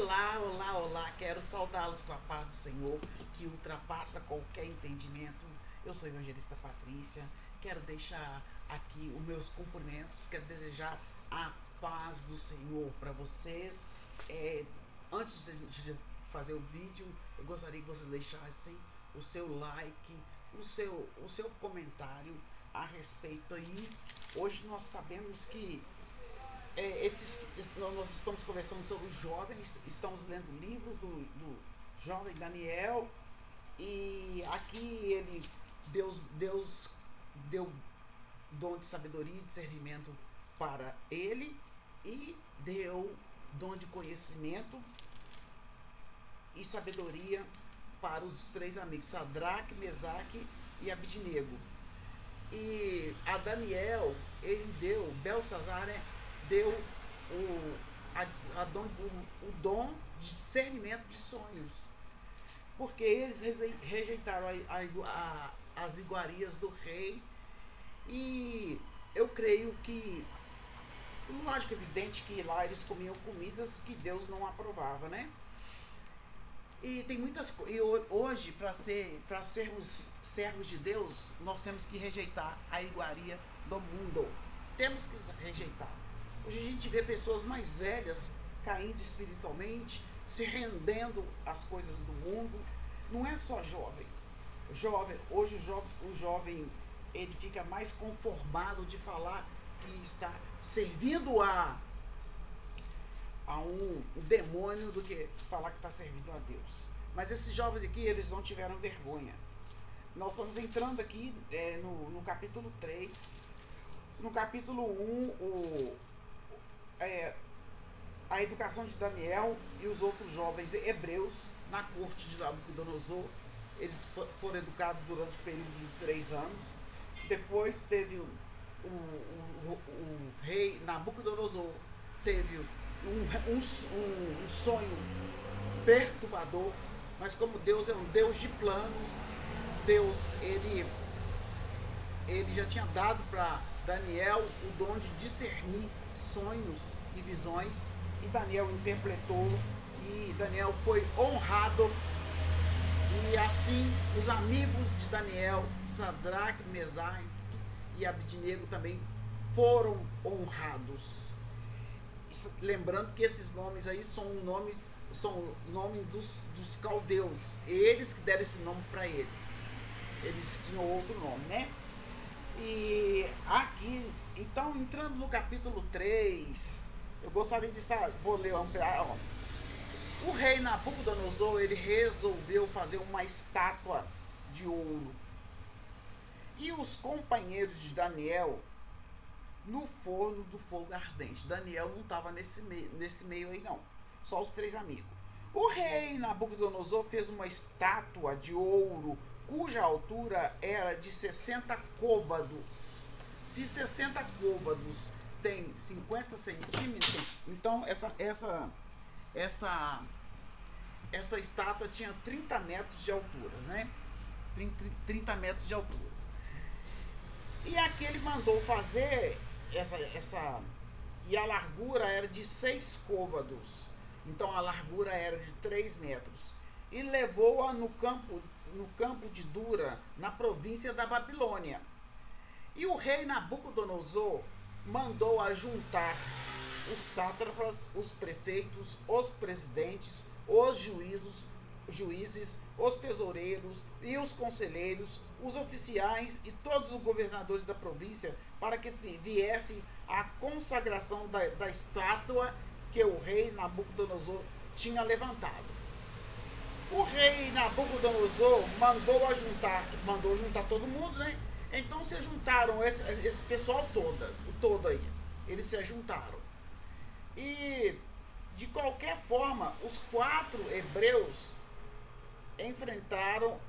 Olá, olá, olá, quero saudá-los com a paz do Senhor, que ultrapassa qualquer entendimento. Eu sou a evangelista Patrícia, quero deixar aqui os meus cumprimentos, quero desejar a paz do Senhor para vocês. Antes de fazer o vídeo, eu gostaria que vocês deixassem o seu like, o seu comentário a respeito aí. Hoje nós sabemos que nós estamos conversando sobre os jovens, estamos lendo o livro do jovem Daniel, e aqui Deus deu dom de sabedoria e discernimento para ele, e deu dom de conhecimento e sabedoria para os três amigos, Sadraque, Mesaque e Abidnego. E a Daniel, Belsazar, né, deu o dom de discernimento de sonhos, porque eles rejeitaram as iguarias do rei. E eu creio que, lógico, evidente que lá eles comiam comidas que Deus não aprovava, né? E tem muitas coisas. E hoje, para sermos servos de Deus, nós temos que rejeitar a iguaria do mundo. Temos que rejeitar. Hoje a gente vê pessoas mais velhas caindo espiritualmente, se rendendo às coisas do mundo. Não é só jovem. Hoje o jovem ele fica mais conformado de falar que está servindo a um demônio do que falar que está servindo a Deus. Mas esses jovens aqui, eles não tiveram vergonha. Nós estamos entrando aqui no capítulo 3. No capítulo 1, a educação de Daniel e os outros jovens hebreus na corte de Nabucodonosor. Eles foram educados durante o período de 3 anos. Depois teve o rei Nabucodonosor, teve um sonho perturbador, mas como Deus é um Deus de planos, Deus ele já tinha dado para Daniel o dom de discernir sonhos e visões, e Daniel interpretou, e Daniel foi honrado. E assim os amigos de Daniel, Sadraque, Mesaque e Abidnego, também foram honrados. Lembrando que esses nomes aí são nomes dos caldeus, eles que deram esse nome para eles. Eles tinham outro nome, né? E aqui, então, entrando no capítulo 3, eu gostaria de vou ler o rei Nabucodonosor, ele resolveu fazer uma estátua de ouro. E os companheiros de Daniel no forno do fogo ardente. Daniel não estava nesse meio aí não, só os 3 amigos. O rei Nabucodonosor fez uma estátua de ouro cuja altura era de 60 côvados. Se 60 côvados tem 50 centímetros, então essa estátua tinha 30 metros de altura, né? 30 metros de altura. E aqui ele mandou fazer e a largura era de 6 côvados. Então a largura era de 3 metros. E levou-a no campo de Dura, na província da Babilônia. E o rei Nabucodonosor mandou ajuntar os sátrapas, os prefeitos, os presidentes, os juízes, os tesoureiros e os conselheiros, os oficiais e todos os governadores da província, para que viesse a consagração da estátua que o rei Nabucodonosor tinha levantado. O rei Nabucodonosor mandou juntar todo mundo, né? Então se juntaram esse pessoal todo aí. Eles se juntaram. E de qualquer forma, os 4 hebreus enfrentaram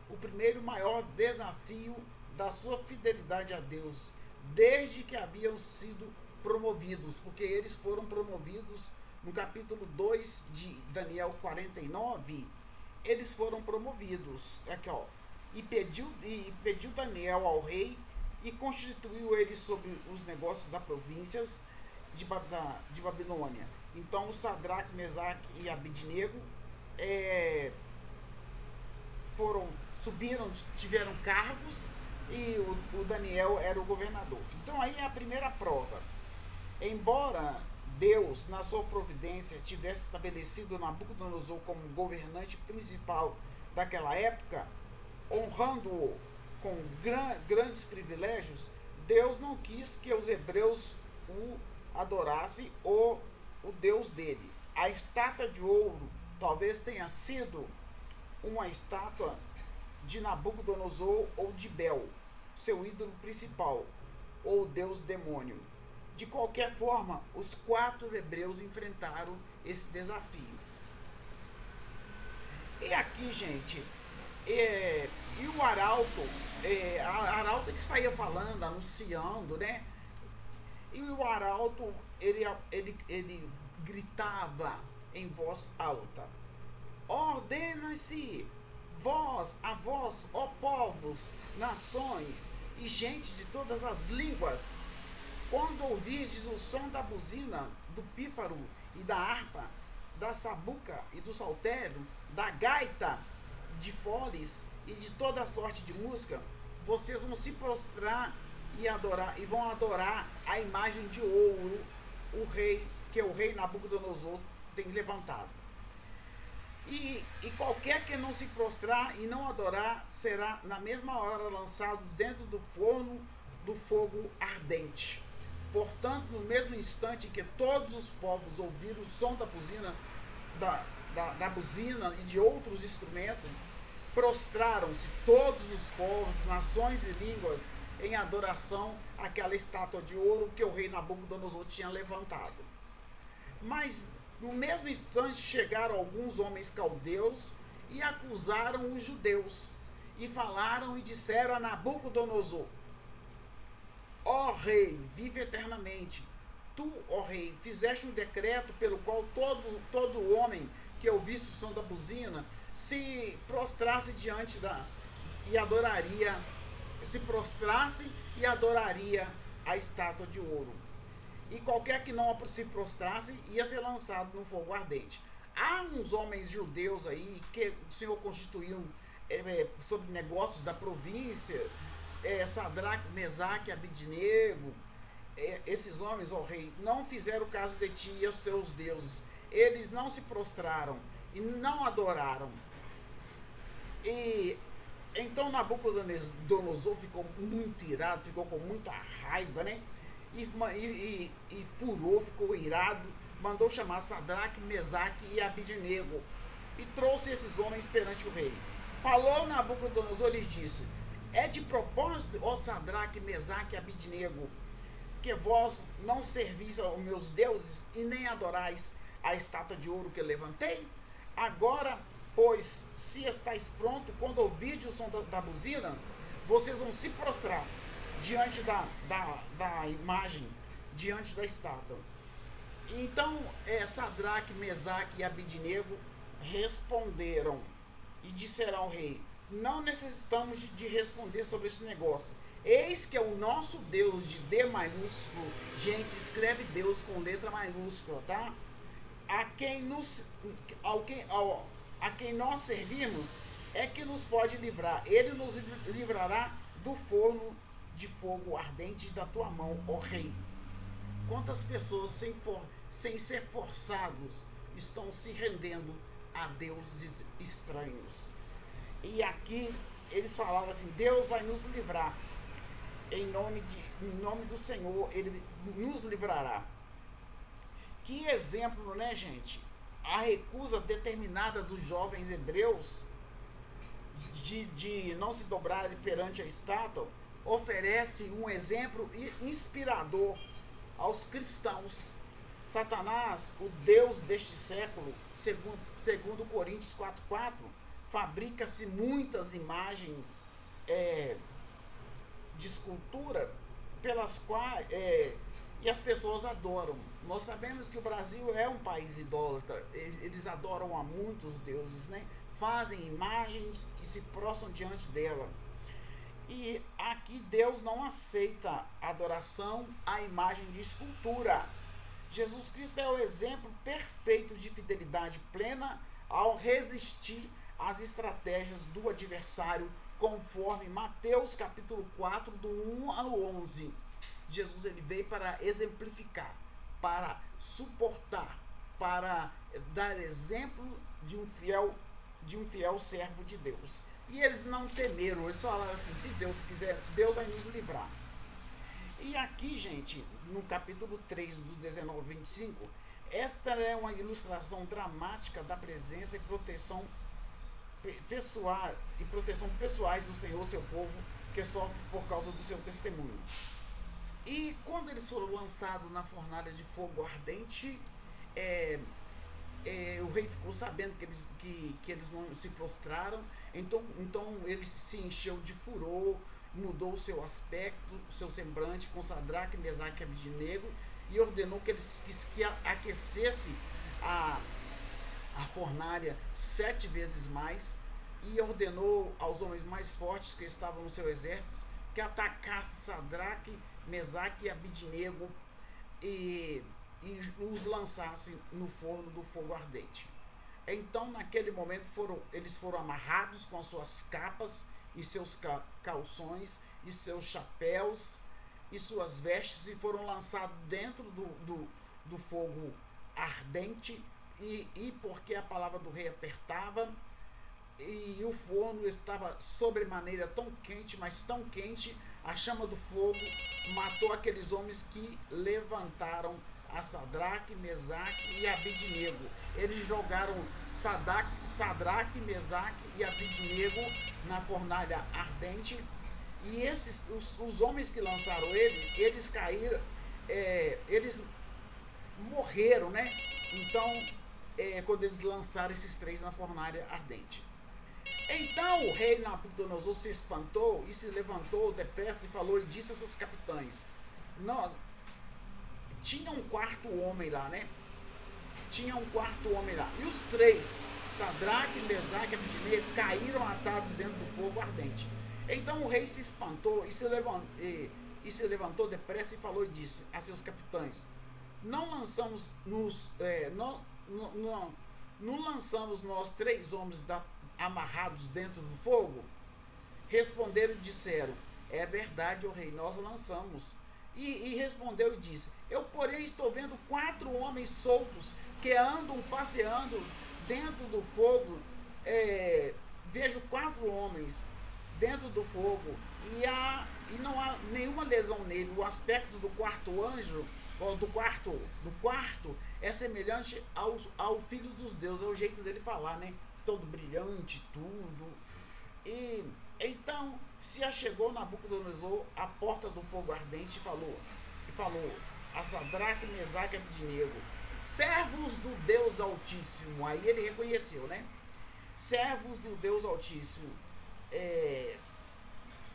o primeiro maior desafio da sua fidelidade a Deus, desde que haviam sido promovidos, porque eles foram promovidos no capítulo 2 de Daniel 49, eles foram promovidos. Aqui, ó. E pediu Daniel ao rei e constituiu ele sobre os negócios da província de Babilônia. Então, o Sadraque, Mesaque e Abidnego subiram, tiveram cargos, e o Daniel era o governador. Então, aí é a primeira prova. Embora Deus, na sua providência, tivesse estabelecido Nabucodonosor como governante principal daquela época, honrando-o com grandes privilégios, Deus não quis que os hebreus o adorassem o Deus dele. A estátua de ouro talvez tenha sido uma estátua de Nabucodonosor ou de Bel, seu ídolo principal, ou Deus demônio. De qualquer forma, os 4 hebreus enfrentaram esse desafio. E aqui, gente, e o arauto, a arauta que saía falando, anunciando, né? E o arauto, ele gritava em voz alta: ordena-se a vós, ó povos, nações e gente de todas as línguas, quando ouvirdes o som da buzina, do pífaro e da harpa, da sabuca e do saltério, da gaita, de foles e de toda sorte de música, vocês vão se prostrar e vão adorar a imagem de ouro, que o rei Nabucodonosor tem levantado. E qualquer que não se prostrar e não adorar será na mesma hora lançado dentro do forno do fogo ardente. Portanto, no mesmo instante que todos os povos ouviram o som da buzina, da buzina e de outros instrumentos, prostraram-se todos os povos, nações e línguas em adoração àquela estátua de ouro que o rei Nabucodonosor tinha levantado. Mas no mesmo instante chegaram alguns homens caldeus e acusaram os judeus, e falaram e disseram a Nabucodonosor: ó rei, vive eternamente. Tu, ó rei, fizeste um decreto pelo qual todo homem que ouvisse o som da buzina se prostrasse se prostrasse e adoraria a estátua de ouro. E qualquer que não se prostrasse ia ser lançado no fogo ardente. Há uns homens judeus aí que o Senhor constituiu sobre negócios da província, Sadraque, Mesaque, Abidnego. Esses homens, ó rei, não fizeram caso de ti e aos teus deuses. Eles não se prostraram e não adoraram. E então Nabucodonosor ficou muito irado, ficou com muita raiva, né? E furou, ficou irado, mandou chamar Sadraque, Mesaque e Abidnego e trouxe esses homens perante o rei. Falou Nabucodonosor e lhes disse: é de propósito, ó Sadraque, Mesaque e Abidnego, que vós não servis aos meus deuses e nem adorais a estátua de ouro que levantei? Agora, pois, se estáis pronto, quando ouvirdes o som da buzina, vocês vão se prostrar diante da imagem, diante da estátua. Então, Sadraque, Mesaque e Abidnego responderam e disseram ao rei: não necessitamos de responder sobre esse negócio. Eis que é o nosso Deus de D maiúsculo. Gente, escreve Deus com letra maiúscula, tá? A quem nós servimos é que nos pode livrar. Ele nos livrará do forno de fogo ardente da tua mão, ó rei. Quantas pessoas sem ser forçados estão se rendendo a deuses estranhos? E aqui eles falavam assim: Deus vai nos livrar, em nome do Senhor ele nos livrará. Que exemplo, né, gente? A recusa determinada dos jovens hebreus de não se dobrarem perante a estátua oferece um exemplo inspirador aos cristãos. Satanás, o Deus deste século, segundo Coríntios 4:4, fabrica-se muitas imagens de escultura pelas quais e as pessoas adoram. Nós sabemos que o Brasil é um país idólatra, eles adoram a muitos deuses, né? Fazem imagens e se prostram diante dela. E aqui Deus não aceita adoração à imagem de escultura. Jesus Cristo é o exemplo perfeito de fidelidade plena ao resistir às estratégias do adversário, conforme Mateus capítulo 4, do 1 ao 11. Jesus ele veio para exemplificar, para suportar, para dar exemplo de um fiel servo de Deus. E eles não temeram, eles falaram assim: se Deus quiser, Deus vai nos livrar. E aqui, gente, no capítulo 3, do 19 ao 25, esta é uma ilustração dramática da presença e proteção pessoal e proteção pessoais do Senhor, seu povo, que sofre por causa do seu testemunho. E quando eles foram lançados na fornalha de fogo ardente, o rei ficou sabendo que eles não se prostraram, então ele se encheu de furor, mudou o seu aspecto, o seu semblante com Sadraque, Mesaque e Abidnego, e ordenou que aquecesse a fornalha 7 vezes mais, e ordenou aos homens mais fortes que estavam no seu exército que atacasse Sadraque, Mesaque e Abidnego e os lançasse no forno do fogo ardente. Então, naquele momento, eles foram amarrados com as suas capas e seus calções e seus chapéus e suas vestes, e foram lançados dentro do fogo ardente, e porque a palavra do rei apertava, e o forno estava sobremaneira tão quente, mas tão quente, a chama do fogo matou aqueles homens que levantaram a Sadraque, Mesaque e Abidnego. Eles jogaram Sadraque, Mesaque e Abidnego na fornalha ardente, e os homens que lançaram eles caíram, eles morreram, né? Então, quando eles lançaram esses 3 na fornalha ardente. Então o rei Nabucodonosor se espantou e se levantou depressa e falou e disse aos seus capitães: não, tinha um quarto homem lá, né? Tinha um quarto homem lá. E os 3, Sadraque, Mesaque e Abidnego, caíram atados dentro do fogo ardente. Então o rei se espantou e se levantou depressa e falou e disse a seus capitães: não lançamos não lançamos nós 3 homens amarrados dentro do fogo? Responderam e disseram: é verdade, ó rei, nós lançamos. E respondeu e disse: eu, porém, estou vendo 4 homens soltos que andam passeando dentro do fogo. Vejo 4 homens dentro do fogo e não há nenhuma lesão nele. O aspecto do quarto anjo, ou do quarto, é semelhante ao filho dos deuses. É o jeito dele falar, né? Todo brilhante, tudo. E então se achegou Nabucodonosor à porta do fogo ardente e falou a Sadraque, Mesaque e Abidnego: servos do Deus Altíssimo. Aí ele reconheceu, né? Servos do Deus Altíssimo,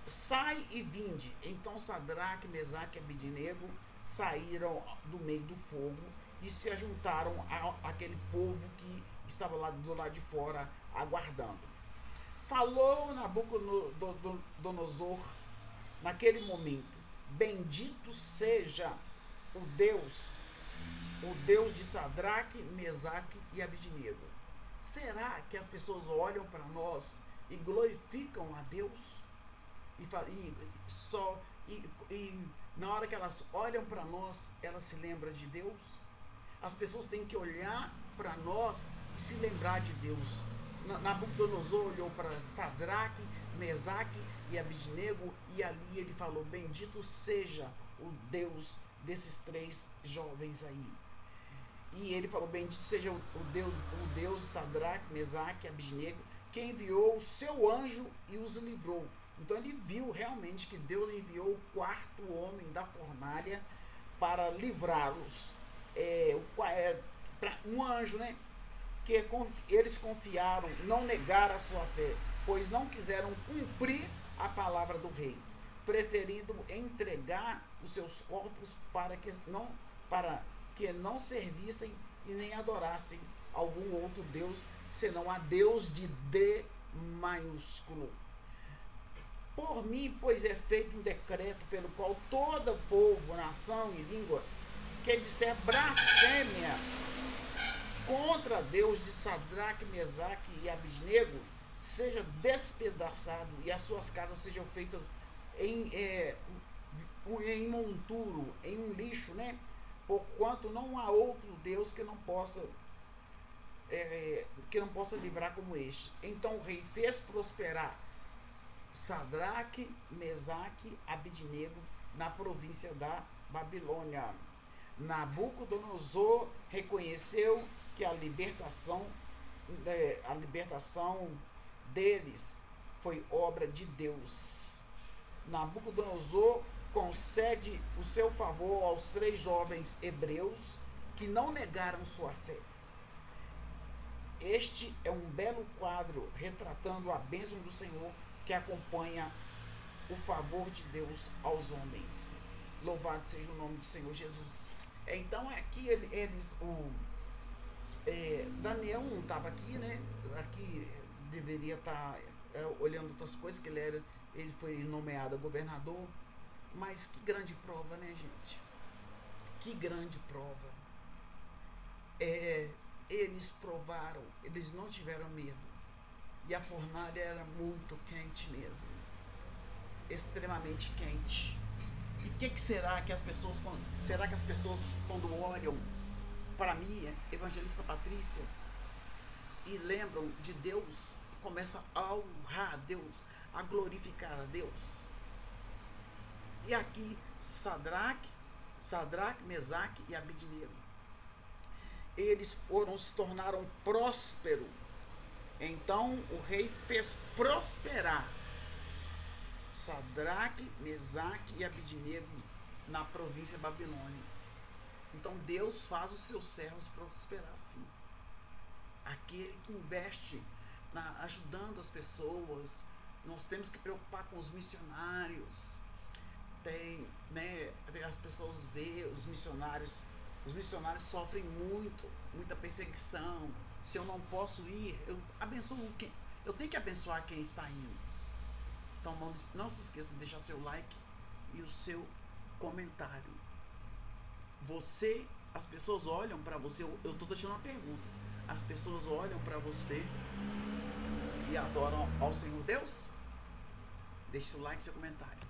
sai e vinde. Então Sadraque, Mesaque e Abidnego saíram do meio do fogo e se ajuntaram àquele povo que estava lá do lado de fora aguardando. Falou Nabucodonosor naquele momento: bendito seja o Deus de Sadraque, Mesaque e Abidnego. Será que as pessoas olham para nós e glorificam a Deus? E na hora que elas olham para nós, elas se lembram de Deus? As pessoas têm que olhar para nós e se lembrar de Deus. Nabucodonosor olhou para Sadraque, Mesaque e Abidnego, e ali ele falou: bendito seja o Deus desses 3 jovens aí. E ele falou: bendito seja o Deus de Sadraque, Mesaque e Abidnego, que enviou o seu anjo e os livrou. Então ele viu realmente que Deus enviou o 4º homem da fornalha para livrá-los. Um anjo, né? Que eles confiaram, não negaram a sua fé, pois não quiseram cumprir a palavra do rei, preferindo entregar os seus corpos para que não servissem e nem adorassem algum outro Deus, senão a Deus de D maiúsculo. Por mim, pois é feito um decreto pelo qual todo povo, nação e língua que disser blasfêmia contra Deus de Sadraque, Mesaque e Abidnego seja despedaçado e as suas casas sejam feitas em monturo, em um lixo, né? Porquanto não há outro Deus que não possa livrar como este. Então o rei fez prosperar Sadraque, Mesaque, Abidnego na província da Babilônia. Nabucodonosor reconheceu que a libertação deles foi obra de Deus. Nabucodonosor concede o seu favor aos 3 jovens hebreus que não negaram sua fé. Este é um belo quadro retratando a bênção do Senhor que acompanha o favor de Deus aos homens. Louvado seja o nome do Senhor Jesus. Então aqui Daniel não estava aqui, né? Aqui deveria estar olhando outras coisas, que ele foi nomeado governador. Mas que grande prova, né, gente? Que grande prova. Eles provaram, eles não tiveram medo. E a fornalha era muito quente mesmo. Extremamente quente. E o que será que as pessoas quando olham para mim, evangelista Patrícia, e lembram de Deus, começam a honrar a Deus, a glorificar a Deus? E aqui Sadraque, Mesaque e Abidnego, eles se tornaram prósperos. Então o rei fez prosperar Sadraque, Mesaque e Abidnego na província Babilônia. Então Deus faz os seus servos prosperar, sim. Aquele que investe ajudando as pessoas. Nós temos que preocupar com os missionários. As pessoas veem os missionários sofrem muita perseguição. Se eu não posso ir, eu tenho que abençoar quem está indo. Então não se esqueça de deixar seu like e o seu comentário. As pessoas olham para você, eu estou deixando uma pergunta. As pessoas olham para você e adoram ao Senhor Deus? Deixe seu like e seu comentário.